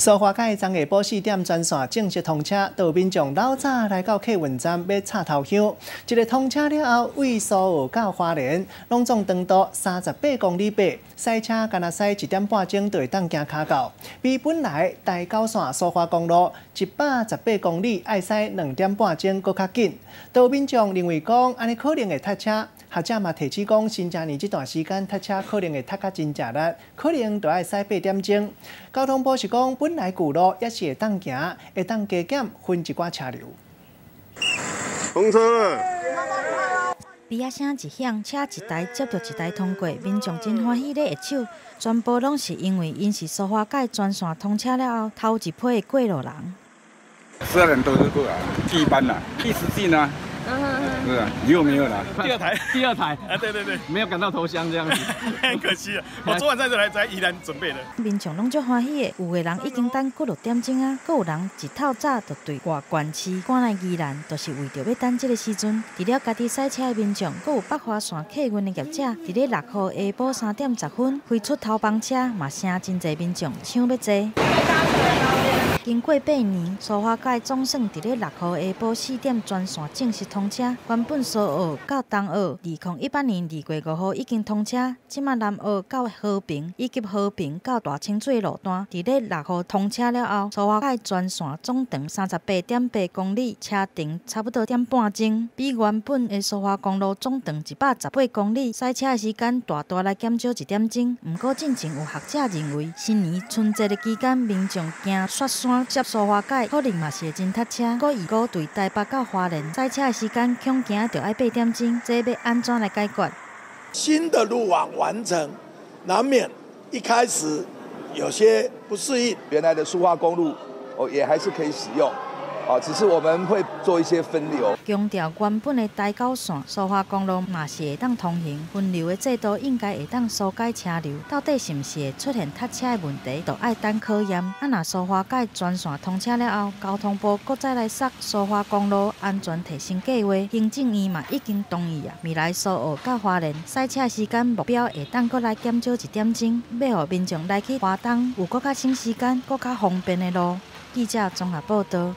苏花改昨下晡4点专线正式通车，道民众老早来到客运站要插头香。一个通车了后，为苏澳到花莲，拢总长度38公里八，塞车干那塞1点半钟就会当行脚到。比本来大高线苏花公路118公里爱塞2点半钟搁较紧。道民众认为讲安尼可能会塞车。 学者嘛提起讲，新正年这段时间塞车可能会塞较真正力，可能就要塞8点钟。交通部是讲，本来旧路也是会当行，会当加减分一寡车流。通车了。咇呀声一响，车一台接着一台通过，民众真欢喜咧握手。全部拢是因为因是苏花改专线通车了后，头一批的过路人。12人都是过来，第一班啦，第10季呢？ 是啊，以后没有了。第二台啊，对，没有赶到头香这样子，很可惜了。我昨晚在这来才依然准备的。民众拢足欢喜的，有的人已经等过6点钟啊，阁有人一透早就对外县市赶来宜兰，就是为着要等这个时阵。除了家己塞车的民众，阁有北华线客运的业者，伫咧6号下晡3点10分开出头班车，嘛声真侪民众抢要坐。 经过8年，苏花改总算伫咧6号下晡4点专线正式通车。原本苏澳到东澳，2018年2月5号已经通车，即马南澳到和平以及和平到大清水路段，伫咧6号通车了后，苏花改专线总长38.8公里，车程差不多1点半钟，比原本的苏花公路总长118公里，塞车的时间大大来减少1点钟。不过，进前有学者认为，新年春节的期间，民众行雪山。 接苏花改可能嘛是会真塞车，搁预估对台北到花莲塞车的时间恐惊就要8点钟，这要安怎来解决？新的路网完成，难免一开始有些不适应。原来的苏花公路也还是可以使用，只是我们会做一些分流。强调原本的台九线苏花公路嘛是会当通行，分流的制度应该会当疏解车流。到底是毋是会出现塞车的问题，就要等考验。啊，若苏花改专线通车了后，交通部搁再来设苏花公路安全提升计划，行政院嘛已经同意啊。未来苏澳到花莲塞车时间目标会当搁来减少1点钟，要互民众来去花东有搁较省时间、搁较方便的路。记者综合报道。